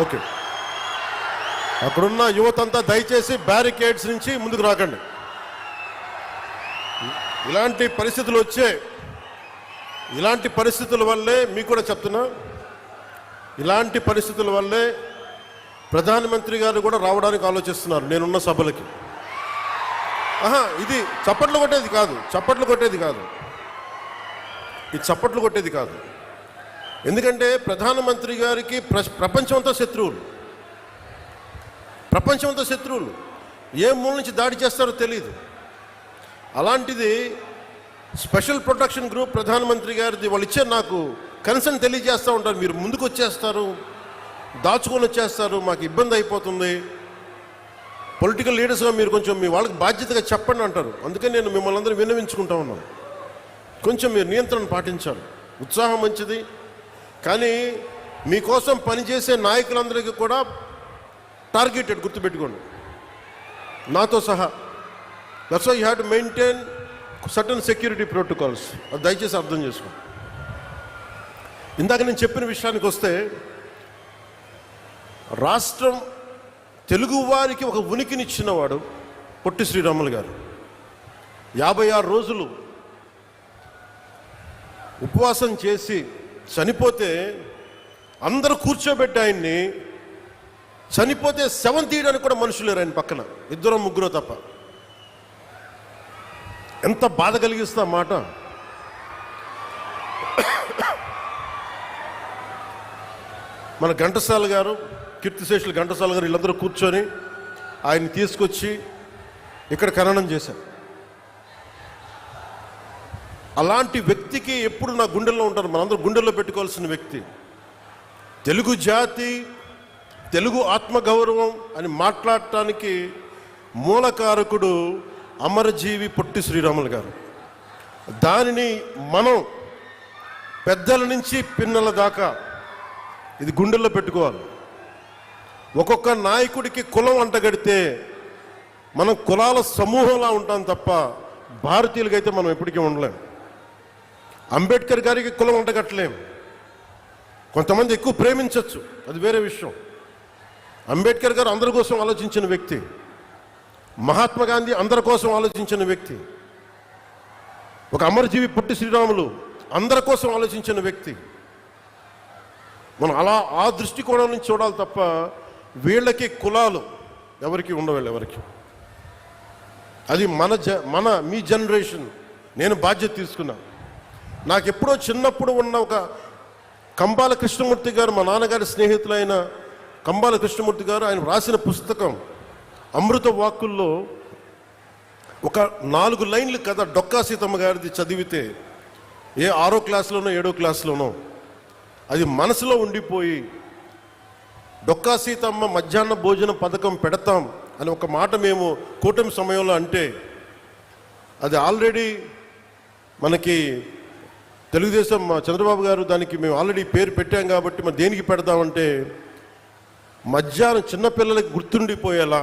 Okay, అక్కడున్న యువతంతా దయచేసి barricades నుంచి ముందుకు రాకండి. ఇలాంటి పరిస్థితులు ఇలాంటి పరిస్థితుల వల్లే మీకు కూడా చెప్తున్నా, ఇలాంటి పరిస్థితుల వల్లే ప్రధానమంత్రి గారు కూడా రావడానికి ఆలోచిస్తున్నారు నేనున్న సభలకి. ఇది చప్పట్లు కొట్టేది కాదు, ఇది చప్పట్లు కొట్టేది కాదు. ఎందుకంటే ప్రధానమంత్రి గారికి ప్రపంచమంతా శత్రువులు, ఏ మూల నుంచి దాడి చేస్తారో తెలియదు. అలాంటిది స్పెషల్ ప్రొటెక్షన్ గ్రూప్ ప్రధానమంత్రి గారిది వాళ్ళు ఇచ్చే నాకు కన్సర్న్ తెలియజేస్తూ ఉంటారు. మీరు ముందుకు వచ్చేస్తారు, దాచుకొని వచ్చేస్తారు, మాకు ఇబ్బంది అయిపోతుంది, పొలిటికల్ లీడర్స్గా మీరు కొంచెం మీ వాళ్ళకి బాధ్యతగా చెప్పండి అంటారు. అందుకని నేను మిమ్మల్ని అందరూ విన్నవించుకుంటా ఉన్నాను, కొంచెం మీరు నియంత్రణ పాటించాలి. ఉత్సాహం మంచిది, కానీ మీకోసం పనిచేసే నాయకులందరికీ కూడా టార్గెటెడ్, గుర్తుపెట్టుకోండి, నాతో సహా. That's why you have to maintain certain security protocols. అది దయచేసి అర్థం చేసుకోండి. ఇందాక నేను చెప్పిన విషయానికి వస్తే, రాష్ట్రం తెలుగు వారికి ఒక ఉనికినిచ్చినవాడు పొట్టి శ్రీరాములు గారు. 56 రోజులు ఉపవాసం చేసి చనిపోతే అందరూ కూర్చోబెట్టి ఆయన్ని, చనిపోతే శవం తీయడానికి కూడా మనుషులు లేరు ఆయన పక్కన, 2-3 తప్ప. ఎంత బాధ కలిగిస్తా మాట. మన ఘంటసాల గారు, కీర్తిశేషులు ఘంటసాల గారు వీళ్ళందరూ కూర్చొని ఆయన్ని తీసుకొచ్చి ఇక్కడ ఖననం చేశారు. అలాంటి వ్యక్తికి ఎప్పుడు నా గుండెల్లో ఉంటారు, మనందరూ గుండెల్లో పెట్టుకోవాల్సిన వ్యక్తి. తెలుగు జాతి, తెలుగు ఆత్మగౌరవం అని మాట్లాడటానికి మూలకారకుడు అమరజీవి పొట్టి శ్రీరాములు గారు. దానిని మనం పెద్దల నుంచి పిన్నల దాకా ఇది గుండెల్లో పెట్టుకోవాలి. ఒక్కొక్క నాయకుడికి కులం అంటగడితే మనం కులాల సమూహంలా ఉంటాం తప్ప భారతీయులకైతే మనం ఎప్పటికీ ఉండలేం. అంబేద్కర్ గారికి కులం అంటగట్టలేం. కొంతమంది ఎక్కువ ప్రేమించవచ్చు, అది వేరే విషయం. అంబేద్కర్ గారు అందరి కోసం ఆలోచించిన వ్యక్తి. మహాత్మా గాంధీ అందరి కోసం ఆలోచించిన వ్యక్తి. ఒక అమరజీవి పొట్టి శ్రీరాములు అందరి కోసం ఆలోచించిన వ్యక్తి. మనం అలా ఆ దృష్టికోణం నుంచి చూడాలి తప్ప వీళ్ళకి కులాలు ఎవరికి ఉండవు, ఎవరికి. అది మీ జనరేషన్. నేను బాధ్యత తీసుకున్నా. నాకు ఎప్పుడో చిన్నప్పుడు ఉన్న ఒక కంబాల కృష్ణమూర్తి గారు, మా నాన్నగారి స్నేహితులైన కంబాల కృష్ణమూర్తి గారు, ఆయన రాసిన పుస్తకం అమృత వాక్కుల్లో ఒక 4 లైన్లు కథ డొక్కా సీతమ్మ గారిది చదివితే, ఏ 6వ క్లాస్లోనో 7వ క్లాస్లోనో అది మనసులో ఉండిపోయి, డొక్కా సీతమ్మ మధ్యాహ్న భోజన పథకం పెడతాం అని ఒక మాట మేము కూటమి సమయంలో అంటే, అది ఆల్రెడీ మనకి తెలుగుదేశం చంద్రబాబు గారు దానికి మేము ఆల్రెడీ పేరు పెట్టాం కాబట్టి మరి దేనికి పెడదామంటే, మధ్యాహ్నం చిన్నపిల్లలకి గుర్తుండిపోయేలా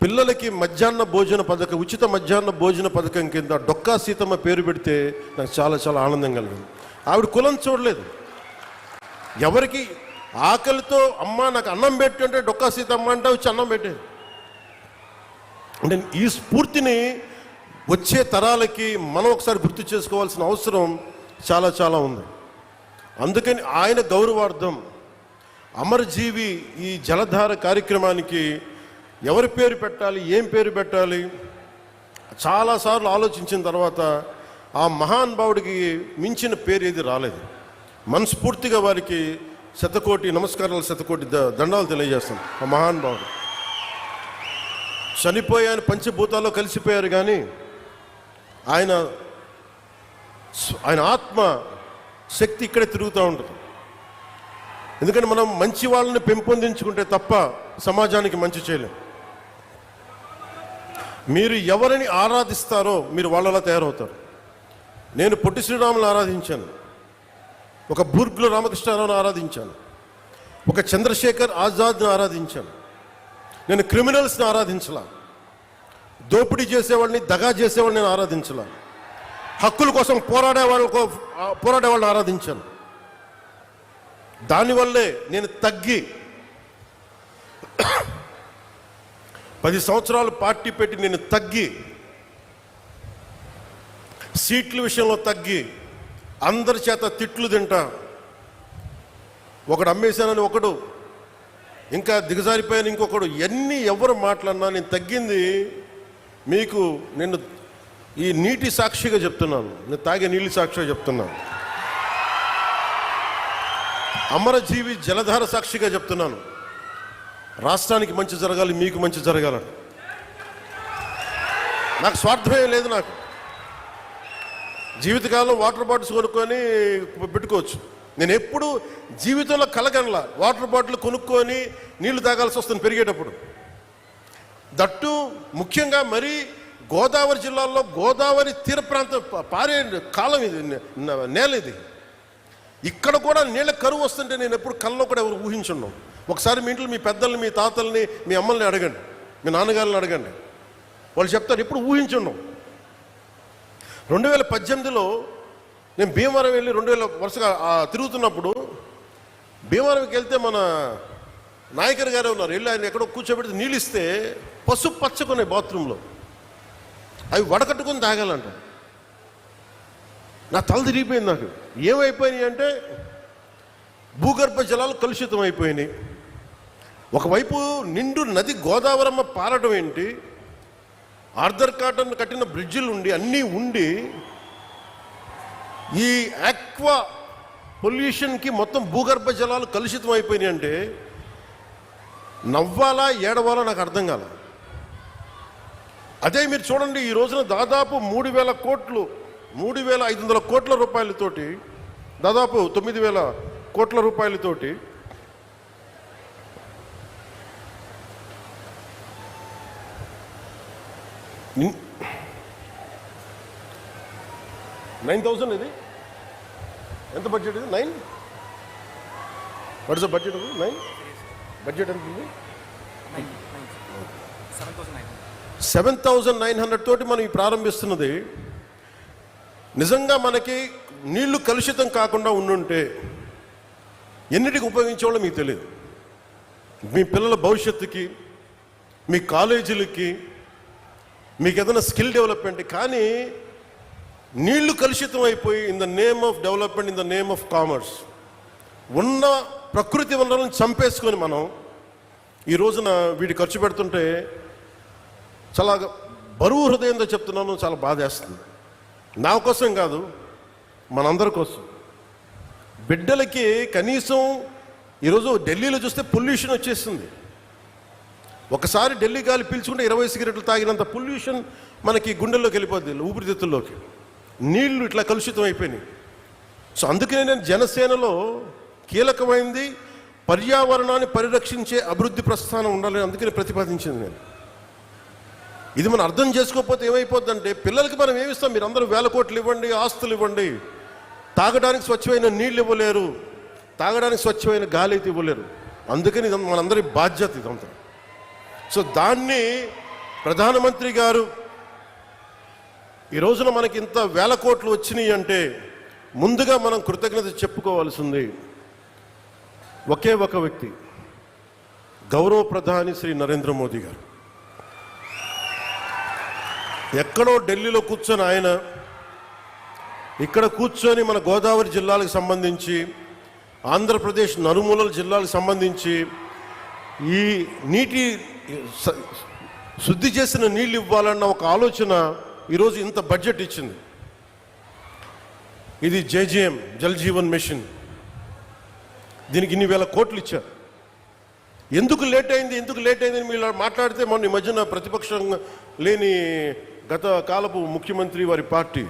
పిల్లలకి మధ్యాహ్న భోజన పథకం, ఉచిత మధ్యాహ్న భోజన పథకం కింద డొక్కా సీతమ్మ పేరు పెడితే నాకు చాలా చాలా ఆనందం కలిగింది. ఆవిడ కులం చూడలేదు. ఎవరికి ఆకలితో అమ్మ నాకు అన్నం పెట్టు అంటే డొక్కా సీతమ్మ అంటే వచ్చి అన్నం పెట్టేది. అంటే ఈ స్ఫూర్తిని వచ్చే తరాలకి మనం ఒకసారి గుర్తు చేసుకోవాల్సిన అవసరం చాలా చాలా ఉంది. అందుకని ఆయన గౌరవార్థం అమరజీవి ఈ జలధార కార్యక్రమానికి ఎవరి పేరు పెట్టాలి, ఏం పేరు పెట్టాలి చాలాసార్లు ఆలోచించిన తర్వాత ఆ మహానుభావుడికి మించిన పేరు ఏది రాలేదు. మనస్ఫూర్తిగా వారికి శతకోటి నమస్కారాలు, శతకోటి దండాలు తెలియజేస్తాం. ఆ మహానుభావుడు చనిపోయాను, పంచభూతాల్లో కలిసిపోయారు, కానీ ఆయన ఆత్మ శక్తి ఇక్కడే తిరుగుతూ ఉంటుంది. ఎందుకంటే మనం మంచి వాళ్ళని పెంపొందించుకుంటే తప్ప సమాజానికి మంచి చేయలేం. మీరు ఎవరిని ఆరాధిస్తారో మీరు వాళ్ళలా తయారవుతారు. నేను పొట్టి శ్రీరాములను ఆరాధించాను, ఒక బూర్గుల రామకృష్ణారావును ఆరాధించాను, ఒక చంద్రశేఖర్ ఆజాద్ని ఆరాధించాను. నేను క్రిమినల్స్ని ఆరాధించలా, దోపిడీ చేసేవాళ్ళని, దగా చేసేవాళ్ళని నేను ఆరాధించలా, హక్కుల కోసం పోరాడే వాళ్ళని ఆరాధించాను. దానివల్లే నేను తగ్గి 10 సంవత్సరాలు పార్టీ పెట్టి నేను తగ్గి, సీట్ల విషయంలో తగ్గి, అందరి చేత తిట్లు తింటా, ఒకడు అమ్మేశానని ఒకడు, ఇంకా దిగజారిపోయాను ఇంకొకడు, ఎవరు మాట్లాడినా నేను తగ్గింది మీకు నేను ఈ నీటి సాక్షిగా చెప్తున్నాను, నేను తాగే నీళ్ళు సాక్షిగా చెప్తున్నాను, అమరజీవి జలధార సాక్షిగా చెప్తున్నాను. రాష్ట్రానికి మంచి జరగాలి, మీకు మంచి జరగాలని నాకు స్వార్థమే లేదు. నాకు జీవితకాలంలో వాటర్ బాటిల్స్ కొనుక్కొని పెట్టుకోవచ్చు. నేను ఎప్పుడు జీవితంలో కలగనలా వాటర్ బాటిల్ కొనుక్కొని నీళ్లు తాగాల్సి వస్తుంది పెరిగేటప్పుడు. దట్టు ముఖ్యంగా మరి గోదావరి జిల్లాలో గోదావరి తీర ప్రాంతం పారే కాలం ఇది, నేల ఇది. ఇక్కడ కూడా నీళ్ళ కరువు వస్తుంటే నేను ఎప్పుడు కల్లో కూడా ఎవరు ఊహించున్నాం. ఒకసారి మీ ఇంట్లో మీ పెద్దల్ని, మీ తాతల్ని, మీ అమ్మల్ని అడగండి, మీ నాన్నగారిని అడగండి, వాళ్ళు చెప్తారు ఎప్పుడు ఊహించున్నాం. 2018లో నేను భీమవరం వెళ్ళి 2000 వరుసగా తిరుగుతున్నప్పుడు భీమవరంకి వెళ్తే మన నాయకర్ గారే ఉన్నారు. వెళ్ళి ఆయన ఎక్కడో కూర్చోబెడితే నీళ్ళు ఇస్తే పసుపు పచ్చకున్నాయి బాత్రూంలో, అవి వడకట్టుకొని తాగాలంట. నా తల తిరిగిపోయింది. నాకు ఏమైపోయినాయి అంటే భూగర్భ జలాలు కలుషితం అయిపోయినాయి. ఒకవైపు నిండు నది గోదావరమ్మ పారడం ఏంటి, ఆర్థర్ కాటన్ కట్టిన బ్రిడ్జిలు ఉండి అన్నీ ఉండి ఈ ఆక్వా పొల్యూషన్కి మొత్తం భూగర్భ జలాలు కలుషితం అయిపోయినాయి అంటే నవ్వాలా ఏడవాలా నాకు అర్థం కాల. అదే మీరు చూడండి, ఈ రోజున దాదాపు 3,000 కోట్లు, 3,500 కోట్ల రూపాయలతోటి, దాదాపు 9,000 కోట్ల రూపాయలతోటి $9,000 ఇది ఎంత బడ్జెట్? ఇది 9 what is the budget? 9 budget ఎంత ఉంది? 7,900 తోటి మనం ఈ ప్రారంభిస్తున్నది. నిజంగా మనకి నీళ్లు కలుషితం కాకుండా ఉండుంటే ఎన్నిటికి ఉపయోగించేవాళ్ళో మీకు తెలియదు. మీ పిల్లల భవిష్యత్తుకి, మీ కాలేజీలకి, మీకు ఏదైనా స్కిల్ డెవలప్మెంట్. కానీ నీళ్లు కలుషితం అయిపోయి in the name of development, in the name of commerce ఉన్న ప్రకృతి వనరులను చంపేసుకొని మనం ఈ రోజున వీటి ఖర్చు పెడుతుంటే చాలా బరువు హృదయంతో చెప్తున్నాను, చాలా బాధేస్తుంది. నా కోసం కాదు, మనందరి కోసం. బిడ్డలకి కనీసం ఈరోజు ఢిల్లీలో చూస్తే పొల్యూషన్ వచ్చేస్తుంది. ఒకసారి ఢిల్లీ గాలి పీల్చుకుంటే 20 సిగరెట్లు తాగినంత పొల్యూషన్ మనకి గుండెల్లోకి వెళ్ళిపోద్ది, ఊపిరితిత్తుల్లోకి. నీళ్లు ఇట్లా కలుషితం అయిపోయినాయి. సో అందుకనే నేను జనసేనలో కీలకమైంది పర్యావరణాన్ని పరిరక్షించే అభివృద్ధి ప్రస్థానం ఉండాలని అందుకని ప్రతిపాదించింది నేను. ఇది మనం అర్థం చేసుకోకపోతే ఏమైపోద్దంటే పిల్లలకి మనం ఏమిస్తాం? మీరు అందరూ 1,000 కోట్లు ఇవ్వండి, ఆస్తులు ఇవ్వండి, తాగడానికి స్వచ్ఛమైన నీళ్ళు ఇవ్వలేరు, తాగడానికి స్వచ్ఛమైన గాలి అయితే ఇవ్వలేరు. అందుకని ఇది మనందరి బాధ్యత ఇదంతా. సో దాన్ని ప్రధానమంత్రి గారు ఈ రోజున మనకి ఇంత 1,000 కోట్లు వచ్చినాయి అంటే ముందుగా మనం కృతజ్ఞత చెప్పుకోవాల్సింది ఒకే ఒక వ్యక్తి, గౌరవ ప్రధాని శ్రీ నరేంద్ర మోదీ గారు. ఎక్కడో ఢిల్లీలో కూర్చొని ఆయన ఇక్కడ కూర్చొని మన గోదావరి జిల్లాలకు సంబంధించి, ఆంధ్రప్రదేశ్ నలుమూలల జిల్లాలకు సంబంధించి ఈ నీటి శుద్ధి చేసిన నీళ్ళు ఇవ్వాలన్న ఒక ఆలోచన ఈరోజు ఇంత బడ్జెట్ ఇచ్చింది. ఇది జేజీఎం, జల్ జీవన్ మిషన్. దీనికి ఇన్ని 1,000 కోట్లు ఇచ్చారు. ఎందుకు లేట్ అయింది అని మీరు మాట్లాడితే మొన్న ఈ మధ్యన ప్రతిపక్షం లేని గత కాలపు ముఖ్యమంత్రి వారి పార్టీ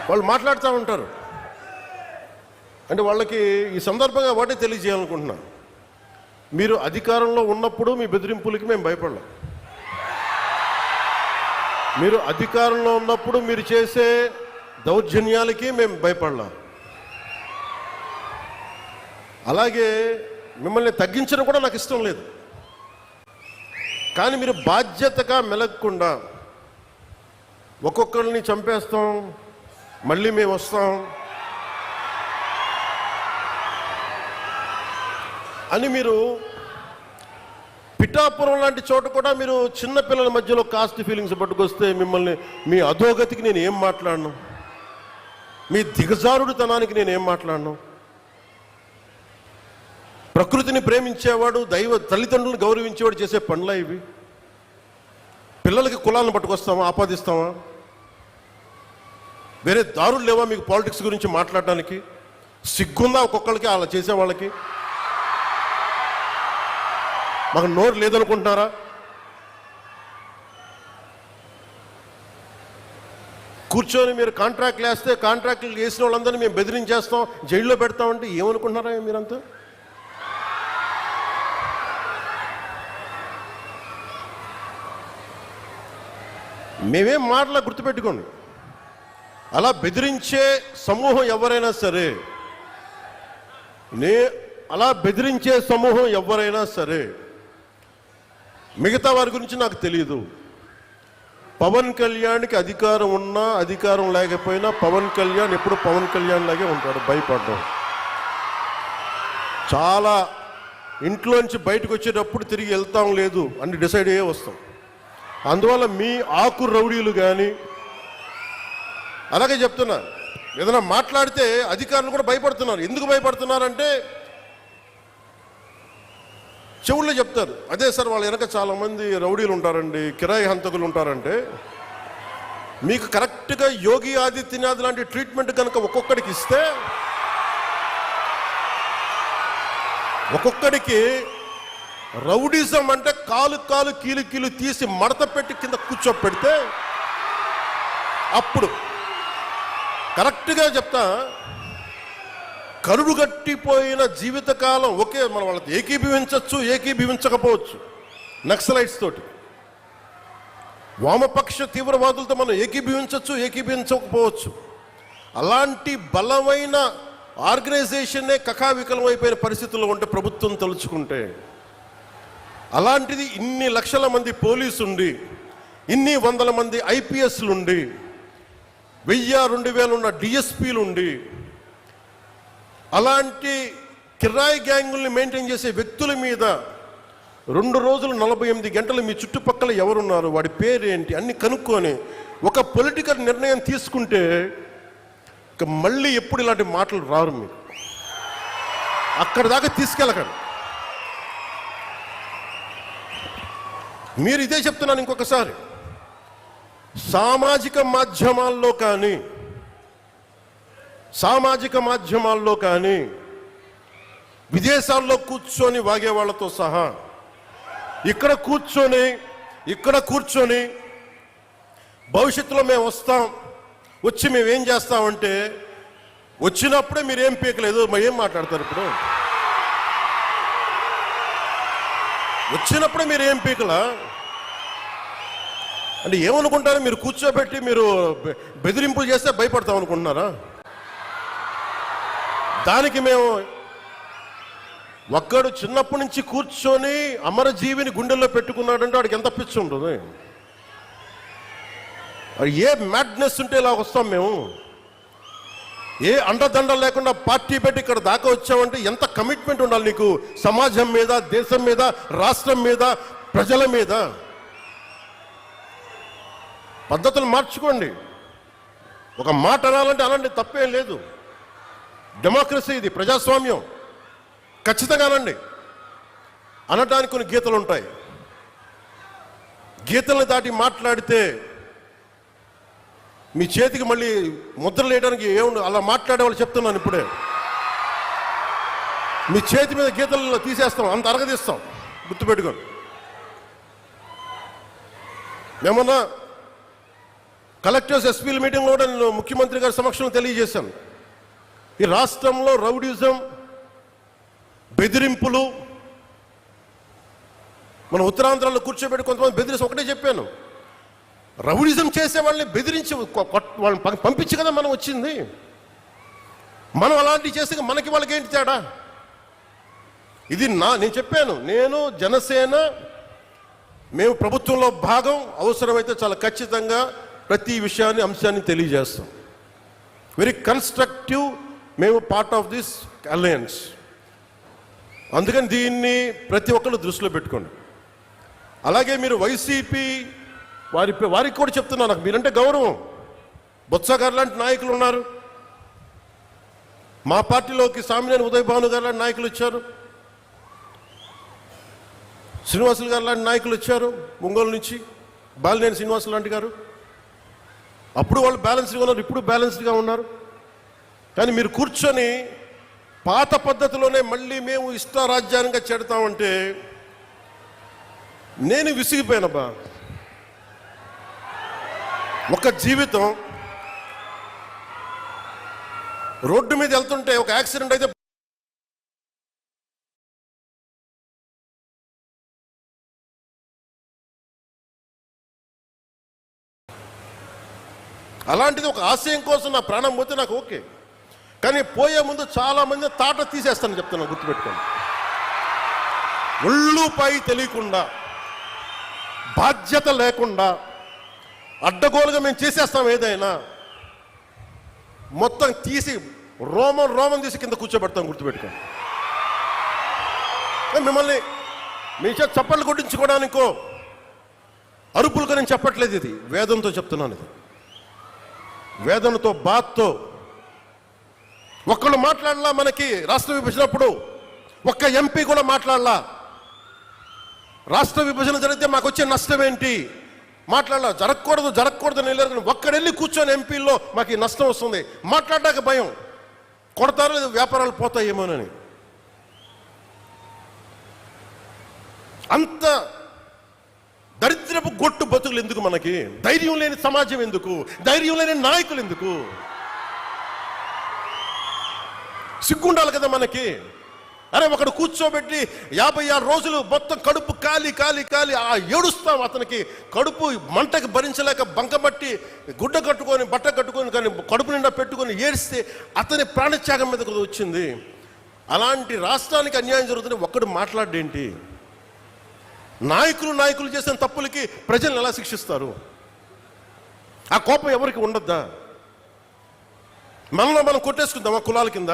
వాళ్ళు మాట్లాడుతూ ఉంటారు. అంటే వాళ్ళకి ఈ సందర్భంగా వాటే తెలియజేయాలనుకుంటున్నా, మీరు అధికారంలో ఉన్నప్పుడు మీ బెదిరింపులకి మేము భయపడలేం. మీరు అధికారంలో ఉన్నప్పుడు మీరు చేసే దౌర్జన్యాలకి మేము భయపడలేం. అలాగే మిమ్మల్ని తగ్గించడం కూడా నాకు ఇష్టం లేదు. కానీ మీరు బాధ్యతగా మెలగకుండా ఒక్కొక్కరిని చంపేస్తాం, మళ్ళీ మేము వస్తాం, అని మీరు పిఠాపురం లాంటి చోట కూడా మీరు చిన్నపిల్లల మధ్యలో కాస్ట్ ఫీలింగ్స్ పట్టుకొస్తే మిమ్మల్ని మీ అధోగతికి నేను ఏం మాట్లాడను, మీ దిగజారుడుతనానికి నేను ఏం మాట్లాడను. ప్రకృతిని ప్రేమించేవాడు, దైవ తల్లిదండ్రులను గౌరవించేవాడు చేసే పనులా ఇవి? పిల్లలకి కులాలను పట్టుకొస్తామా, ఆపాదిస్తామా? వేరే దారులు లేవా మీకు పాలిటిక్స్ గురించి మాట్లాడడానికి? సిగ్గుందా ఒక్కొక్కరికి అలా చేసే వాళ్ళకి? మాకు నోరు లేదనుకుంటున్నారా? కూర్చొని మీరు కాంట్రాక్ట్లు వేస్తే కాంట్రాక్ట్లు వేసిన వాళ్ళందరినీ మేము బెదిరించేస్తాం, జైల్లో పెడతామంటే ఏమనుకుంటున్నారా మీరంతా? మేమేం మాటలా గుర్తుపెట్టుకోండి. అలా బెదిరించే సమూహం ఎవరైనా సరే, అలా బెదిరించే సమూహం ఎవరైనా సరే, మిగతా వారి గురించి నాకు తెలియదు. పవన్ కళ్యాణ్కి అధికారం ఉన్నా అధికారం లేకపోయినా పవన్ కళ్యాణ్ ఎప్పుడు పవన్ కళ్యాణ్ లాగే ఉంటాడు, భయపడ్డాం. చాలా ఇంట్లోంచి బయటకు వచ్చేటప్పుడు తిరిగి వెళ్తాం లేదు అని డిసైడ్ అయ్యే వస్తాం. అందువల్ల మీ ఆకు రౌడీలు కానీ, అలాగే చెప్తున్నా, ఏదైనా మాట్లాడితే అధికారులు కూడా భయపడుతున్నారు. ఎందుకు భయపడుతున్నారంటే చెవుల్లో చెప్తారు, అదే సార్ వాళ్ళ వెనక చాలామంది రౌడీలు ఉంటారండి, కిరాయి హంతకులు ఉంటారంటే, మీకు కరెక్ట్గా యోగి ఆదిత్యనాథ్ లాంటి ట్రీట్మెంట్ కనుక ఒక్కొక్కడికి ఇస్తే, ఒక్కొక్కడికి రౌడీజం అంటే కాలు కాలు కీలు కీలు తీసి మడత పెట్టి కింద కూర్చోపెడితే, అప్పుడు కరెక్ట్గా చెప్తా, కరుడు గట్టిపోయిన జీవితకాలం ఒకే మనం వాళ్ళతో ఏకీభవించవచ్చు, ఏకీభవించకపోవచ్చు. నక్సలైట్స్ తోటి, వామపక్ష తీవ్రవాదులతో మనం ఏకీభవించవచ్చు, ఏకీభవించకపోవచ్చు. అలాంటి బలమైన ఆర్గనైజేషన్నే కకావికలం అయిపోయిన పరిస్థితుల్లో ఉంటే ప్రభుత్వం తలుచుకుంటే, అలాంటిది ఇన్ని లక్షల మంది పోలీసు ఉండి, ఇన్ని వందల మంది ఐపీఎస్లు ఉండి, 1000-2000 ఉన్న డిఎస్పీలు ఉండి, అలాంటి కిరాయి గ్యాంగుల్ని మెయింటైన్ చేసే వ్యక్తుల మీద 2 రోజులు 48 గంటలు మీ చుట్టుపక్కల ఎవరున్నారు, వాడి పేరేంటి అన్ని కనుక్కొని ఒక పొలిటికల్ నిర్ణయం తీసుకుంటే ఇక మళ్ళీ ఎప్పుడు ఇలాంటి మాటలు రారు. మీకు అక్కడ దాకా తీసుకెళ్ళకండి. మీరు ఇదే చెప్తున్నాను ఇంకొకసారి, సామాజిక మాధ్యమాల్లో కానీ విదేశాల్లో కూర్చొని వాగే వాళ్ళతో సహా ఇక్కడ కూర్చొని భవిష్యత్తులో మేము వస్తాం, వచ్చి మేము ఏం చేస్తామంటే, వచ్చినప్పుడే మీరేం పీకలేదు, మరి ఏం మాట్లాడతారు? ఇప్పుడు వచ్చినప్పుడే మీరు ఏం పీకలా అంటే ఏమనుకుంటారు? మీరు కూర్చోబెట్టి మీరు బెదిరింపులు చేస్తే భయపడతాం అనుకుంటున్నారా? దానికి మేము ఒక్కడు చిన్నప్పటి నుంచి కూర్చొని అమరజీవిని గుండెల్లో పెట్టుకున్నాడంటే వాడికి ఎంత పిచ్చి ఉంటుంది? ఏ మ్యాడ్నెస్ ఉంటే ఇలా వస్తాం మేము? ఏ అండదండ లేకుండా పార్టీ పెట్టి ఇక్కడ దాకా వచ్చామంటే ఎంత కమిట్మెంట్ ఉండాలి నీకు, సమాజం మీద, దేశం మీద, రాష్ట్రం మీద, ప్రజల మీద. పద్ధతులు మార్చుకోండి. ఒక మాట అనాలంటే అలాంటి తప్పేం లేదు. డెమోక్రసీ ఇది, ప్రజాస్వామ్యం. ఖచ్చితంగా అనండి. అనటానికి కొన్ని గీతలు ఉంటాయి. గీతలను దాటి మాట్లాడితే మీ చేతికి మళ్ళీ ముద్రలు వేయడానికి ఏముంది? అలా మాట్లాడే వాళ్ళు చెప్తున్నాను ఇప్పుడే, మీ చేతి మీద గీతలు తీసేస్తాం, అంత అరగదీస్తాం, గుర్తుపెట్టుకోండి. మేమన్నా కలెక్టర్స్ ఎస్పీల మీటింగ్లో కూడా నేను ముఖ్యమంత్రి గారి సమక్షంలో తెలియజేశాను, ఈ రాష్ట్రంలో రౌడీజం, బెదిరింపులు, మన ఉత్తరాంధ్రలో కూర్చోబెట్టి కొంతమంది బెదిరించి ఒకటే చెప్పాను, రౌడీజం చేసే వాళ్ళని బెదిరించి వాళ్ళని పంపించి కదా మనం వచ్చింది. మనం అలాంటివి చేస్తే మనకి వాళ్ళకి ఏంటి తేడా? ఇది నేను చెప్పాను, నేను జనసేన మేము ప్రభుత్వంలో భాగం, అవసరమైతే చాలా ఖచ్చితంగా ప్రతి విషయాన్ని, అంశాన్ని తెలియజేస్తాం. వెరీ కన్స్ట్రక్టివ్, మేము పార్ట్ ఆఫ్ దిస్ అలయన్స్. అందుకని దీన్ని ప్రతి ఒక్కళ్ళు దృష్టిలో పెట్టుకోండి. అలాగే మీరు వైసీపీ వారికి కూడా చెప్తున్నా, నాకు మీరంటే గౌరవం. బొత్స గారు లాంటి నాయకులు ఉన్నారు, మా పార్టీలోకి సామినేని ఉదయ్ భాను గారు లాంటి నాయకులు వచ్చారు, శ్రీనివాసులు గారు లాంటి నాయకులు వచ్చారు ఒంగోలు నుంచి, బాలినేని శ్రీనివాసులు లాంటి గారు. అప్పుడు వాళ్ళు బ్యాలెన్స్డ్గా ఉన్నారు, ఇప్పుడు బ్యాలెన్స్డ్గా ఉన్నారు. కానీ మీరు కూర్చొని పాత పద్ధతిలోనే మళ్ళీ మేము ఇష్టారాజ్యాంగంగా చెడతామంటే నేను విసిగిపోయానబ్బా. ఒక జీవితం రోడ్డు మీద వెళ్తుంటే ఒక యాక్సిడెంట్ అయితే అలాంటిది ఒక ఆశయం కోసం నా ప్రాణం పోతే నాకు ఓకే. కానీ పోయే ముందు చాలామంది తాట తీసేస్తానని చెప్తున్నాను, గుర్తుపెట్టుకోండి. ఒళ్ళుపై తెలియకుండా, బాధ్యత లేకుండా, అడ్డగోలుగా మేము చేసేస్తాం ఏదైనా, మొత్తం తీసి రోమం తీసి కింద కూర్చోబెడతాం, గుర్తుపెట్టుకోండి. మిమ్మల్ని మీ చేత చప్పట్లు కొట్టించుకోవడానికో అరుపులుగా నేను చెప్పట్లేదు, ఇది వేదంతో చెప్తున్నాను. ఇది వేదనతో, బాధతో. ఒక్కళ్ళు మాట్లాడలా, మనకి రాష్ట్ర విభజనప్పుడు ఒక్క ఎంపీ కూడా మాట్లాడలా. రాష్ట్ర విభజన జరిగితే మాకు వచ్చే నష్టం ఏంటి మాట్లాడలా. జరగకూడదు అని వెళ్ళారు. ఒక్కడెళ్ళి కూర్చొని ఎంపీల్లో మాకు ఈ నష్టం వస్తుంది మాట్లాడడానికి భయం, కొడతారో లేదు వ్యాపారాలు పోతాయేమోనని. అంత దరిద్రపు గొట్టు బతుకులు ఎందుకు మనకి? ధైర్యం లేని సమాజం ఎందుకు? ధైర్యం లేని నాయకులు ఎందుకు? సిగ్గుండాలి కదా మనకి. అరే ఒకడు కూర్చోబెట్టి 56 రోజులు మొత్తం కడుపు కాలి ఏడుస్తాం. అతనికి కడుపు మంటకి భరించలేక బంకబట్టి గుడ్డ కట్టుకొని బట్ట కట్టుకొని కానీ కడుపు నిండా పెట్టుకొని ఏడిస్తే అతని ప్రాణత్యాగం మీదకు వచ్చింది. అలాంటి రాష్ట్రానికి అన్యాయం జరుగుతుంది, ఒక్కడు మాట్లాడేంటి? నాయకులు చేసిన తప్పులకి ప్రజలను ఎలా శిక్షిస్తారు? ఆ కోపం ఎవరికి ఉండద్దా? మనలో మనం కొట్టేసుకుందామా కులాల కింద?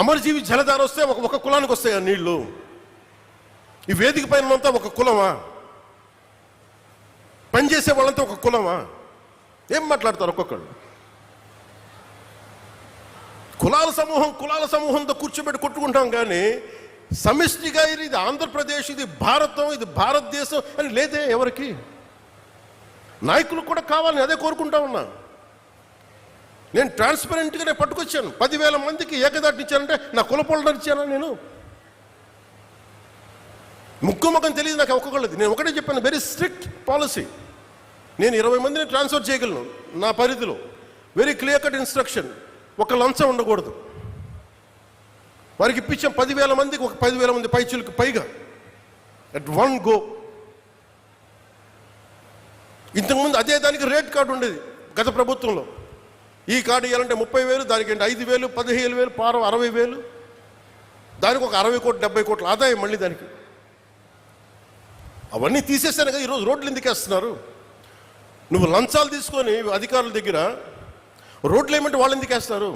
అమరజీవి జలధార వస్తే ఒక కులానికి వస్తాయి ఆ నీళ్లు. ఈ వేదిక పైన అంతా ఒక కులమా? పనిచేసే వాళ్ళంతా ఒక కులమా? ఏం మాట్లాడతారు ఒక్కొక్కళ్ళు? కులాల సమూహంతో కూర్చోబెట్టి కొట్టుకుంటాం, కానీ సమిష్టిగా ఇది ఆంధ్రప్రదేశ్, ఇది భారతం, ఇది భారతదేశం అని లేదే ఎవరికి. నాయకులు కూడా కావాలని అదే కోరుకుంటా ఉన్నా. నేను ట్రాన్స్పరెంట్గానే పట్టుకొచ్చాను. 10,000 మందికి ఏకదాటిని ఇచ్చానంటే నా కులపోళ్ళని ఇచ్చానా? నేను ముక్కుముఖం తెలియదు నాకు ఒక్కొక్కళ్ళది. నేను ఒకటే చెప్పాను, వెరీ స్ట్రిక్ట్ పాలసీ. నేను 20 మందిని ట్రాన్స్ఫర్ చేయగలను నా పరిధిలో. Very clear cut instruction. ఒక లంచం ఉండకూడదు. వారికి ఇప్పించాం 10,000 మందికి, ఒక 10,000 మంది పైచులకు పైగా అట్ వన్ గో. ఇంతకుముందు అదే దానికి రేట్ కార్డు ఉండేది గత ప్రభుత్వంలో. ఈ కార్డు ఇవ్వాలంటే 30,000, దానికి 5,000, 15,000, పారం 60,000, దానికి ఒక 60 కోట్లు 70 కోట్ల ఆదాయం మళ్ళీ దానికి. అవన్నీ తీసేసాను కదా. ఈరోజు రోడ్లు ఎందుకు వేస్తున్నారు? నువ్వు లంచాలు తీసుకొని అధికారుల దగ్గర రోడ్లు ఏమంటే వాళ్ళు ఎందుకు వేస్తారు?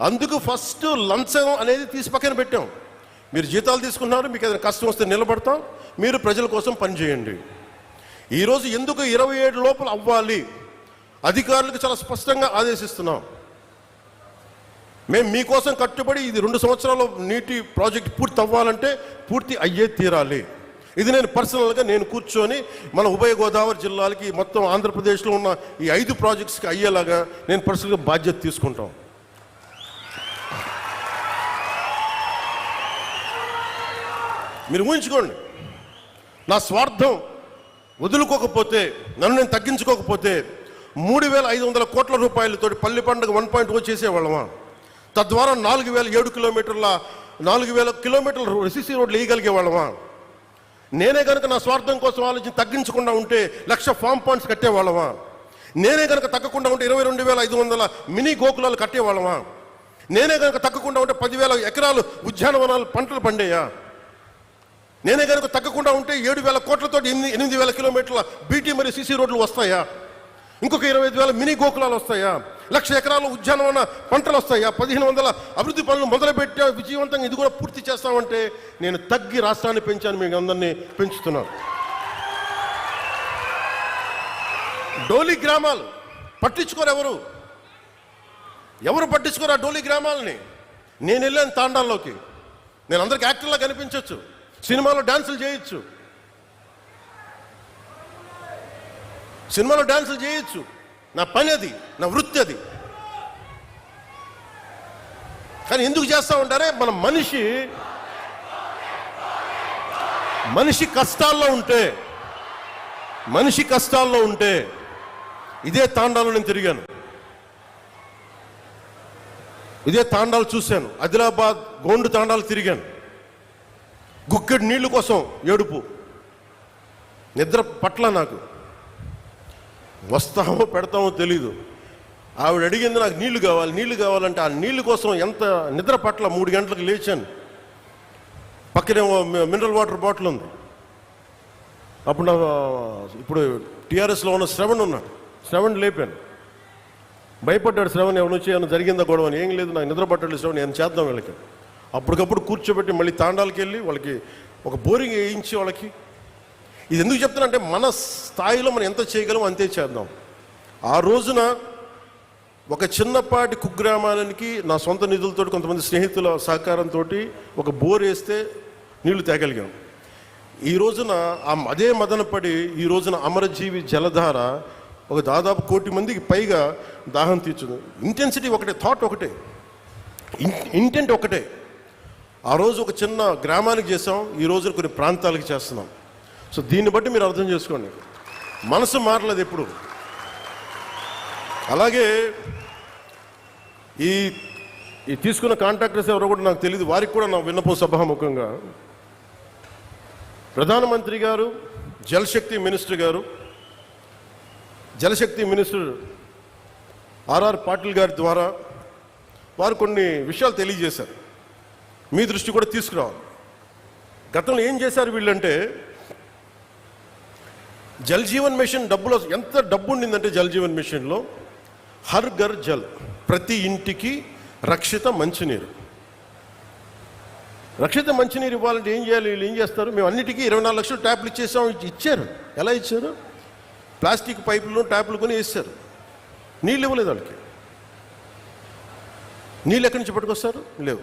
అందుకు ఫస్ట్ లంచం అనేది తీసి పక్కన పెట్టాం. మీరు జీతాలు తీసుకున్నారు, మీకు ఏదైనా కష్టం వస్తే నిలబడతాం, మీరు ప్రజల కోసం పనిచేయండి. ఈరోజు ఎందుకు 27 లోపల అవ్వాలి అధికారులకు చాలా స్పష్టంగా ఆదేశిస్తున్నాం. మేము మీకోసం కట్టుబడి ఇది 2 సంవత్సరాల్లో నీటి ప్రాజెక్ట్ పూర్తి అవ్వాలంటే పూర్తి అయ్యే తీరాలి. ఇది నేను పర్సనల్గా నేను కూర్చొని మన ఉభయ గోదావరి జిల్లాలకి మొత్తం ఆంధ్రప్రదేశ్లో ఉన్న ఈ 5 ప్రాజెక్ట్స్కి అయ్యేలాగా నేను పర్సనల్గా బాధ్యత తీసుకుంటాం. మీరు ఊహించుకోండి, నా స్వార్థం వదులుకోకపోతే, నన్ను నేను తగ్గించుకోకపోతే 3,500 కోట్ల రూపాయలతోటి పల్లి పండుగ 1.0 చేసేవాళ్ళమా? తద్వారా 4,007 కిలోమీటర్ల 4,000 కిలోమీటర్ల సిసి రోడ్లు వేయగలిగే వాళ్ళమా? నేనే కనుక నా స్వార్థం కోసం ఆలోచించి తగ్గించకుండా ఉంటే 1,00,000 ఫామ్ పాయింట్స్ కట్టేవాళ్ళమా? నేనే కనుక తగ్గకుండా ఉంటే 22,500 మినీ గోకులాలు కట్టేవాళ్ళమా? నేనే కనుక తగ్గకుండా ఉంటే 10,000 ఎకరాలు ఉద్యానవనాలు పంటలు పండేయా? నేనే కనుక తగ్గకుండా ఉంటే 7,000 కోట్లతో 8,000 కిలోమీటర్ల బీటీ మరియు సిసి రోడ్లు వస్తాయా? ఇంకొక 25,000 మినీ గోకులాలు వస్తాయా? 1,00,000 ఎకరాల ఉద్యానవన పంటలు వస్తాయా? 1,500 అభివృద్ధి పనులు మొదలుపెట్టా, విజయవంతంగా ఇది కూడా పూర్తి చేస్తామంటే నేను తగ్గి రాష్ట్రాన్ని పెంచాను, మీకు అందరినీ పెంచుతున్నాను. డోలి గ్రామాలు పట్టించుకోరు, ఎవరు పట్టించుకోరు ఆ డోలి గ్రామాలని. నేను వెళ్ళాను తాండాల్లోకి, నేను అందరికి యాక్టర్లా కనిపించవచ్చు, సినిమాలో డాన్సులు చేయొచ్చు, నా పని అది, నా వృత్తి అది. కానీ ఎందుకు చేస్తా ఉంటారే, మన మనిషి కష్టాల్లో ఉంటే ఇదే తాండాలో నేను తిరిగాను, ఇదే తాండాలు చూశాను, ఆదిలాబాద్ గోండు తాండాలు తిరిగాను. గుక్కెడు నీళ్లు కోసం ఏడుపు, నిద్ర పట్ల నాకు, వస్తామో పెడతామో తెలీదు. ఆవిడ అడిగింది నాకు నీళ్లు కావాలంటే ఆ నీళ్లు కోసం ఎంత నిద్ర పట్ల 3 గంటలకు లేచాను. పక్కనే మినరల్ వాటర్ బాటిల్ ఉంది. ఇప్పుడు టీఆర్ఎస్లో ఉన్న శ్రవణ్ ఉన్నాడు, శ్రవణ్ లేపాను. భయపడ్డాడు శ్రవణ్, ఎవరు వచ్చి ఏమైనా జరిగిందా గొడవ అని. ఏం లేదు, నాకు నిద్ర పట్టాడు శ్రవణ్, ఏం చేద్దాం వీళ్ళకి. అప్పటికప్పుడు కూర్చోబెట్టి మళ్ళీ తాండాలకి వెళ్ళి వాళ్ళకి ఒక బోరింగ్ వేయించి వాళ్ళకి. ఇది ఎందుకు చెప్తానంటే మన స్థాయిలో మనం ఎంత చేయగలం అంతే చేద్దాం. ఆ రోజున ఒక చిన్నపాటి కుగ్రామానికి నా సొంత నిధులతో, కొంతమంది స్నేహితుల సహకారంతో ఒక బోర్ వేస్తే నీళ్లు తేగలిగాం. ఈ రోజున అదే మదనపడి ఈ రోజున అమరజీవి జలధార ఒక దాదాపు 1 కోటి మందికి పైగా దాహం తీర్చుంది. ఇంటెన్సిటీ ఒకటే, థాట్ ఒకటే, ఇంటెంట్ ఒకటే. ఆ రోజు ఒక చిన్న గ్రామానికి చేసాం, ఈ రోజున కొన్ని ప్రాంతాలకు చేస్తున్నాం. సో దీన్ని బట్టి మీరు అర్థం చేసుకోండి, మనసు మారలేదు ఎప్పుడు. అలాగే ఈ తీసుకున్న కాంట్రాక్టర్స్ ఎవరో కూడా నాకు తెలియదు, వారికి కూడా నా విన్నపం సభాముఖంగా, ప్రధానమంత్రి గారు, జలశక్తి మినిస్టర్ ఆర్ఆర్ పాటిల్ గారి ద్వారా వారు కొన్ని విషయాలు తెలియజేశారు, మీ దృష్టి కూడా తీసుకురావాలి. గతంలో ఏం చేశారు వీళ్ళంటే, జల్ జీవన్ మిషన్ డబ్బులో ఎంత డబ్బు ఉండిందంటే, జల్ జీవన్ మిషన్లో హర్ ఘర్ జల్, ప్రతి ఇంటికి రక్షిత మంచినీరు ఇవ్వాలంటే ఏం చేయాలి? వీళ్ళు ఏం చేస్తారు, మేము అన్నిటికీ 24 లక్షలు ట్యాప్లు ఇచ్చారు. ఎలా ఇచ్చారు? ప్లాస్టిక్ పైపులు ట్యాపులు కొని వేస్తారు, నీళ్ళు ఇవ్వలేదు వాళ్ళకి. నీళ్ళు ఎక్కడి నుంచి పట్టుకొస్తారు? లేవు.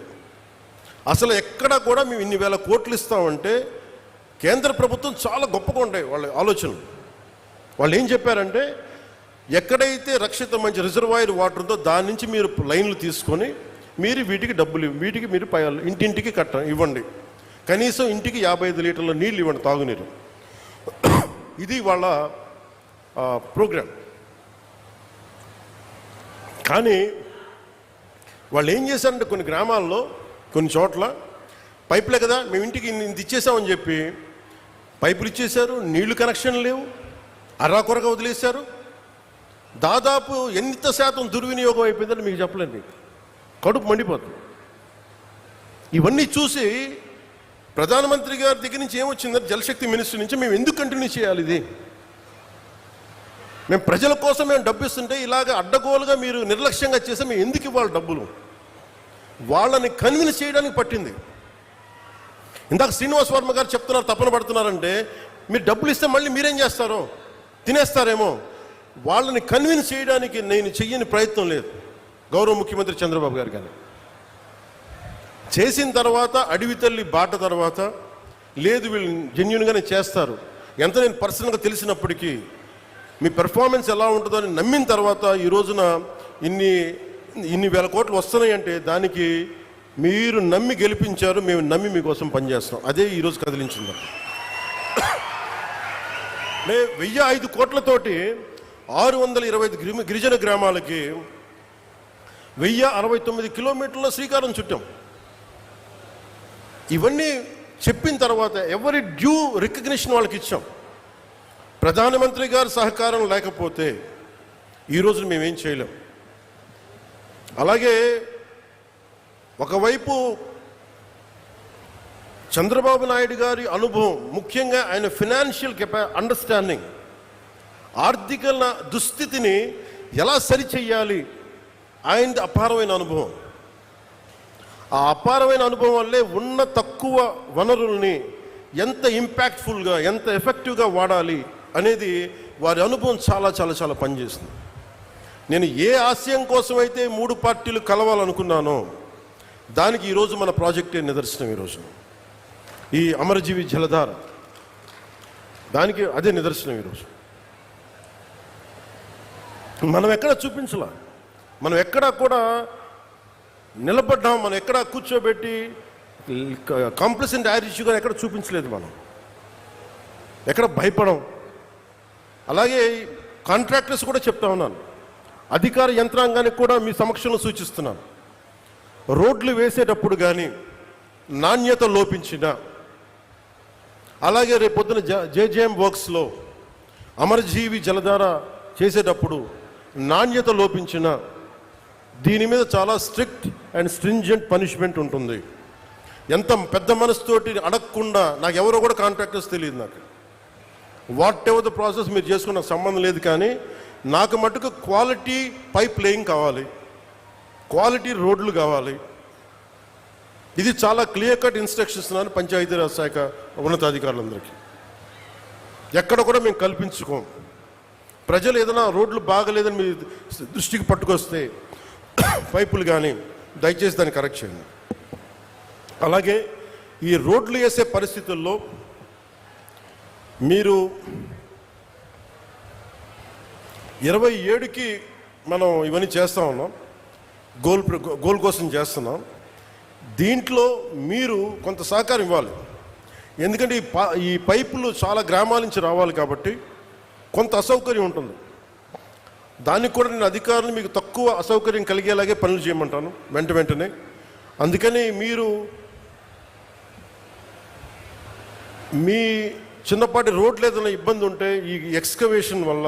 అసలు ఎక్కడా కూడా మేము ఇన్ని వేల కోట్లు ఇస్తామంటే, కేంద్ర ప్రభుత్వం చాలా గొప్పగా ఉంటాయి వాళ్ళ ఆలోచనలు. వాళ్ళు ఏం చెప్పారంటే, ఎక్కడైతే రక్షిత మంచి రిజర్వాయర్ వాటర్ ఉందో దాని నుంచి మీరు లైన్లు తీసుకొని మీరు వీటికి డబ్బులు, వీటికి మీరు ఇంటింటికి ఇవ్వండి, కనీసం ఇంటికి 55 లీటర్ల నీళ్ళు ఇవ్వండి, తాగునీరు. ఇది వాళ్ళ ప్రోగ్రాం. కానీ వాళ్ళు ఏం చేశారంటే, కొన్ని గ్రామాల్లో కొన్ని చోట్ల పైపులే కదా, మేము ఇంటికి ఇంత ఇచ్చేసామని చెప్పి పైపులు ఇచ్చేశారు, నీళ్లు కనెక్షన్ లేవు, అరాకొరగా వదిలేశారు. దాదాపు ఎంత శాతం దుర్వినియోగం అయిపోయిందని మీకు చెప్పలేండి, కడుపు మండిపోతుంది. ఇవన్నీ చూసి ప్రధానమంత్రి గారి దగ్గర నుంచి ఏమొచ్చిందంటే, జలశక్తి మినిస్టర్ నుంచి, మేము ఎందుకు కంటిన్యూ చేయాలి ఇది? మేము ప్రజల కోసం మేము డబ్బు ఇస్తుంటే ఇలాగ అడ్డగోలుగా మీరు నిర్లక్ష్యంగా చేస్తే మేము ఎందుకు ఇవ్వాలి డబ్బులు? వాళ్ళని కన్విన్స్ చేయడానికి పట్టింది. ఇందాక శ్రీనివాస్ వర్మ గారు చెప్తున్నారు, తపన పడుతున్నారంటే, మీరు డబ్బులు ఇస్తే మళ్ళీ మీరేం చేస్తారో, తినేస్తారేమో. వాళ్ళని కన్విన్స్ చేయడానికి నేను చెయ్యని ప్రయత్నం లేదు. గౌరవ ముఖ్యమంత్రి చంద్రబాబు గారు కానీ చేసిన తర్వాత, అడవి తల్లి బాట తర్వాత, లేదు వీళ్ళు జెన్యూన్గానే చేస్తారు, ఎంత నేను పర్సనల్గా తెలిసినప్పటికీ మీ పెర్ఫార్మెన్స్ ఎలా ఉంటుందో అని నమ్మిన తర్వాత ఈ రోజున ఇన్ని వేల కోట్లు వస్తున్నాయంటే దానికి మీరు నమ్మి గెలిపించారు, మేము నమ్మి మీకోసం పనిచేస్తాం. అదే ఈరోజు కదిలించింది. 1,005 కోట్లతోటి 625 గిరిజన గ్రామాలకి 1069 కిలోమీటర్ల శ్రీకారం చుట్టాం. ఇవన్నీ చెప్పిన తర్వాత ఎవరి డ్యూ రికగ్నిషన్ వాళ్ళకి ఇచ్చాం. ప్రధానమంత్రి గారి సహకారం లేకపోతే ఈరోజు మేమేం చేయలేం. అలాగే ఒకవైపు చంద్రబాబు నాయుడు గారి అనుభవం, ముఖ్యంగా ఆయన ఫినాన్షియల్ అండర్స్టాండింగ్, ఆర్థిక దుస్థితిని ఎలా సరిచెయ్యాలి ఆయనది అపారమైన అనుభవం. ఆ అపారమైన అనుభవం వల్లే ఉన్న తక్కువ వనరుల్ని ఎంత ఇంపాక్ట్ఫుల్గా ఎంత ఎఫెక్టివ్గా వాడాలి అనేది వారి అనుభవం చాలా చాలా చాలా పనిచేస్తుంది. నేను ఏ ఆశయం కోసం అయితే 3 పార్టీలు కలవాలనుకున్నానో దానికి ఈరోజు మన ప్రాజెక్టే నిదర్శనం. ఈరోజు ఈ అమరజీవి జలధార దానికి అదే నిదర్శనం. ఈరోజు మనం ఎక్కడ చూపించలా, మనం ఎక్కడా కూడా నిలబడ్డాం, మనం ఎక్కడ కూర్చోబెట్టి కాంప్లసెంట్ యాటిట్యూడ్గా ఎక్కడ చూపించలేదు, మనం ఎక్కడ భయపడం. అలాగే కాంట్రాక్టర్స్ కూడా చెప్తా ఉన్నాను, అధికార యంత్రాంగానికి కూడా మీ సమక్షంలో సూచిస్తున్నాను. రోడ్లు వేసేటప్పుడు కానీ నాణ్యత లోపించిన, అలాగే రేపొద్దున జేజేఎం వర్క్స్లో అమరజీవి జలధార చేసేటప్పుడు నాణ్యత లోపించిన దీని మీద చాలా స్ట్రిక్ట్ అండ్ స్ట్రింజెంట్ పనిష్మెంట్ ఉంటుంది. ఎంత పెద్ద మనసుతోటి అడగకుండా, నాకు ఎవరో కూడా కాంట్రాక్టర్స్ తెలియదు, నాకు వాట్ ఎవర్ ద ప్రాసెస్ మీరు చేసుకున్న సంబంధం లేదు, కానీ నాకు మటుకు క్వాలిటీ పైప్ లేయింగ్ కావాలి, క్వాలిటీ రోడ్లు కావాలి. ఇది చాలా క్లియర్ కట్ ఇన్స్ట్రక్షన్స్ ఇస్తున్నాను పంచాయతీరాజ్ శాఖ ఉన్నతాధికారులందరికీ. ఎక్కడ కూడా మేము కల్పించుకోం. ప్రజలు ఏదైనా రోడ్లు బాగలేదని మీ దృష్టికి పట్టుకొస్తే పైపులు కానీ దయచేసి దాన్ని కరెక్ట్ చేయండి. అలాగే ఈ రోడ్లు వేసే పరిస్థితుల్లో మీరు 27కి మనం ఇవన్నీ చేస్తూ ఉన్నాం, గోల్ కోసం చేస్తున్నాం. దీంట్లో మీరు కొంత సహకారం ఇవ్వాలి. ఎందుకంటే ఈ పైపులు చాలా గ్రామాల నుంచి రావాలి కాబట్టి కొంత అసౌకర్యం ఉంటుంది. దానికి కూడా నేను అధికారులు మీకు తక్కువ అసౌకర్యం కలిగేలాగే పనులు చేయమంటాను వెంటనే. అందుకని మీరు మీ చిన్నపాటి రోడ్లు ఏదైనా ఇబ్బంది ఉంటే ఈ ఎక్స్కవేషన్ వల్ల,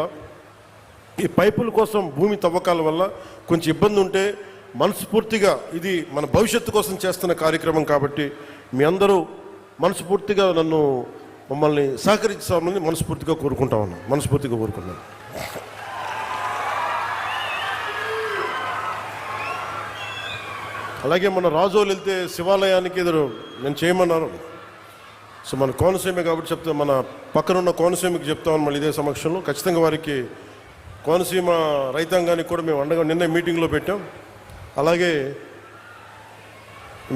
ఈ పైపుల కోసం భూమి తవ్వకాల వల్ల కొంచెం ఇబ్బంది ఉంటే మనస్ఫూర్తిగా, ఇది మన భవిష్యత్తు కోసం చేస్తున్న కార్యక్రమం కాబట్టి మీ అందరూ మనస్ఫూర్తిగా మమ్మల్ని సహకరించామని మనస్ఫూర్తిగా కోరుకుంటున్నాను. అలాగే మన రాజోలు వెళ్తే శివాలయానికి ఎదురు నేను చేయమన్నారు. సో మన కోనసీమ కాబట్టి చెప్తా, మన పక్కనున్న కోనసీమకి చెప్తామని మళ్ళీ ఇదే సమక్షంలో ఖచ్చితంగా వారికి కోనసీమ రైతాంగానికి కూడా మేము అండగా నిన్న మీటింగ్లో పెట్టాం. అలాగే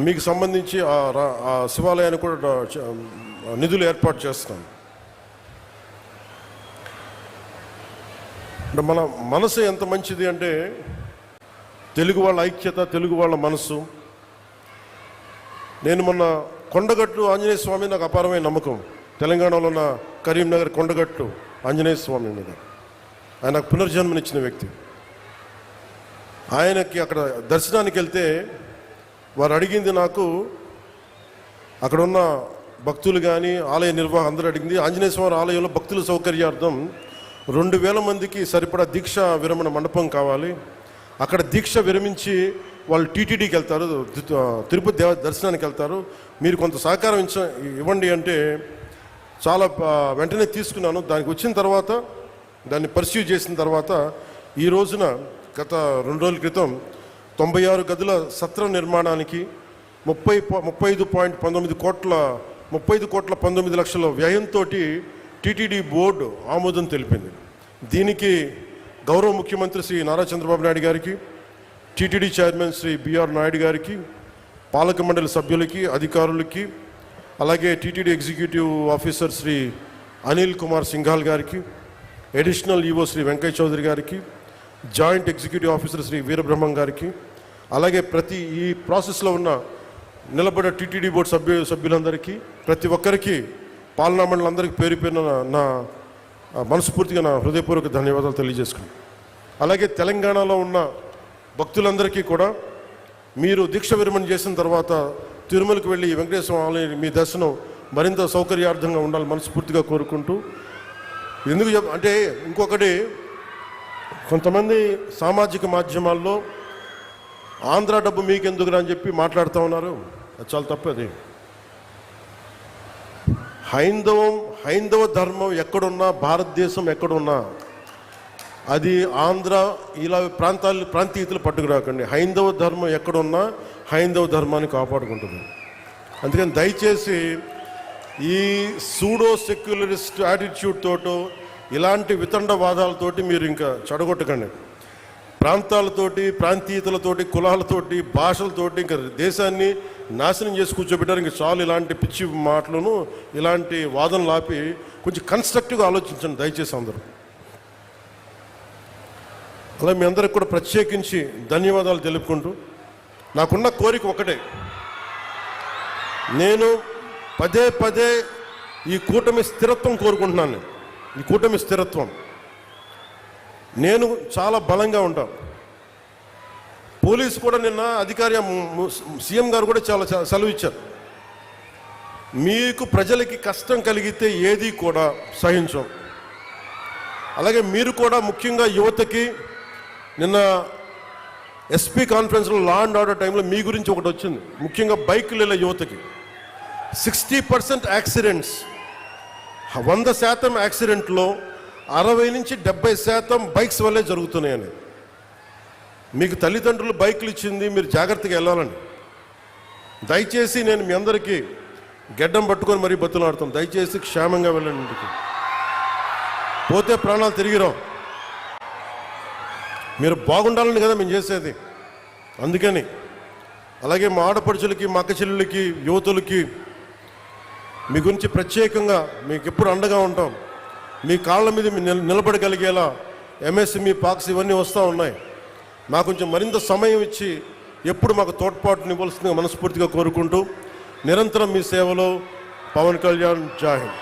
మీకు సంబంధించి ఆ శివాలయానికి కూడా నిధులు ఏర్పాటు చేస్తాం. అంటే మన మనసు ఎంత మంచిది అంటే, తెలుగు వాళ్ళ ఐక్యత, తెలుగు వాళ్ళ మనసు. నేను మొన్న కొండగట్టు ఆంజనేయ స్వామి నాకు అపారమైన నమ్మకం. తెలంగాణలో ఉన్న కరీంనగర్ కొండగట్టు ఆంజనేయ స్వామి మీద ఆయన నాకు పునర్జన్మనిచ్చిన వ్యక్తి. ఆయనకి అక్కడ దర్శనానికి వెళ్తే వారు అడిగింది, నాకు అక్కడ ఉన్న భక్తులు కానీ ఆలయ నిర్వాహకులు అందరూ అడిగింది, ఆంజనేయ స్వామి ఆలయంలో భక్తుల సౌకర్యార్థం 2000 మందికి సరిపడా దీక్ష విరమణ మండపం కావాలి. అక్కడ దీక్ష విరమించి వాళ్ళు టీటీడీకి వెళ్తారు, తిరుపతి దర్శనానికి వెళ్తారు, మీరు కొంత సహకారం ఇవ్వండి అంటే చాలా వెంటనే తీసుకున్నాను. దానికి వచ్చిన తర్వాత దాన్ని పర్స్యూ చేసిన తర్వాత ఈ రోజున గత 2 రోజుల క్రితం 96 గదుల సత్రం నిర్మాణానికి 35.19 కోట్ల 35 లక్షల వ్యయంతో టీటీడీ బోర్డు ఆమోదం తెలిపింది. దీనికి గౌరవ ముఖ్యమంత్రి శ్రీ నారా చంద్రబాబు నాయుడు గారికి, TTD chairman Shri B R Naidu గారికి, పాలక మండలి సభ్యులకి, అధికారులకి, అలాగే TTD executive officer Shri Anil Kumar Singhal గారికి, అడిషనల్ ఈవో శ్రీ వెంకయ్య చౌదరి గారికి, joint executive officer Shri Veerabrahmam గారికి, అలాగే ఈ ప్రాసెస్లో ఉన్న నిలబడ్డ టీటీడీ బోర్డు సభ్యులందరికీ, ప్రతి ఒక్కరికి, పాలనా మండలందరికీ పేరు పేరున నా మనస్ఫూర్తిగా నా హృదయపూర్వక ధన్యవాదాలు తెలియజేసుకున్నాను. అలాగే తెలంగాణలో ఉన్న భక్తులందరికీ కూడా మీరు దీక్ష విరమణ చేసిన తర్వాత తిరుమలకు వెళ్ళి వెంకటేశ్వర ఆలయం మీ దర్శనం మరింత సౌకర్యార్థంగా ఉండాలి మనస్ఫూర్తిగా కోరుకుంటూ. ఎందుకు అంటే ఇంకొకటి, కొంతమంది సామాజిక మాధ్యమాల్లో ఆంధ్ర డబ్బు మీకెందుకురా అని చెప్పి మాట్లాడుతూ ఉన్నారు. అది చాలా తప్పది. హైందవ ధర్మం ఎక్కడున్నా, భారతదేశం ఎక్కడున్నా అది ఆంధ్ర ఇలా ప్రాంతీయతలు పట్టుకురాకండి. హైందవ ధర్మం ఎక్కడున్నా హైందవ ధర్మాన్ని కాపాడుకుంటుంది. అందుకని దయచేసి ఈ సూడో సెక్యులరిస్ట్ యాటిట్యూడ్ తోటో ఇలాంటి వితండవాదాలతోటి మీరు ఇంకా చెడగొట్టకండి. ప్రాంతాలతోటి, ప్రాంతీయతలతోటి, కులాలతోటి, భాషలతోటి ఇంకా దేశాన్ని నాశనం చేసి కూర్చోబెట్టారు. ఇంకా చాలు ఇలాంటి పిచ్చి మాటలను, ఇలాంటి వాదనలు ఆపి కొంచెం కన్స్ట్రక్టివ్గా ఆలోచించండి దయచేసి అందరూ. అలా మీ అందరికి కూడా ప్రత్యేకించి ధన్యవాదాలు తెలుపుకుంటూ, నాకున్న కోరిక ఒకటే, నేను పదే పదే ఈ కూటమి స్థిరత్వం కోరుకుంటున్నాను. ఈ కూటమి స్థిరత్వం, నేను చాలా బలంగా ఉంటాను. పోలీసు కూడా నిన్న అధికారి సీఎం గారు కూడా చాలా సెలవు ఇచ్చారు. మీకు ప్రజలకి కష్టం కలిగితే ఏది కూడా సహించం. అలాగే మీరు కూడా ముఖ్యంగా యువతకి, నిన్న ఎస్పీ కాన్ఫరెన్స్లో లా అండ్ ఆర్డర్ టైంలో మీ గురించి ఒకటి వచ్చింది. ముఖ్యంగా బైకులు వెళ్ళే యువతకి 60% యాక్సిడెంట్స్, 100% యాక్సిడెంట్లో 60 నుంచి 70% బైక్స్ వల్లే జరుగుతున్నాయని. మీకు తల్లిదండ్రులు బైకులు ఇచ్చింది, మీరు జాగ్రత్తగా వెళ్ళాలండి. దయచేసి నేను మీ అందరికీ గెడ్డం పట్టుకొని మరీ బతులాడుతాం. దయచేసి క్షేమంగా వెళ్ళండి ఇంటికి. పోతే ప్రాణాలు తిరిగిరాం. మీరు బాగుండాలని కదా మేము చేసేది. అందుకని అలాగే మా ఆడపడుచులకి, మా అక్క చెల్లెళ్ళకి, యువతులకి మీ గురించి ప్రత్యేకంగా మీకు ఎప్పుడు అండగా ఉంటాం. మీ కాళ్ళ మీద నిలబడగలిగేలా ఎంఎస్ఎంఈ పాక్స్ ఇవన్నీ వస్తూ ఉన్నాయి. మాకు కొంచెం మరింత సమయం ఇచ్చి ఎప్పుడు మాకు తోడ్పాటునివ్వాల్సిందిగా మనస్ఫూర్తిగా కోరుకుంటూ, నిరంతరం మీ సేవలో పవన్ కళ్యాణ్. జై హింద్.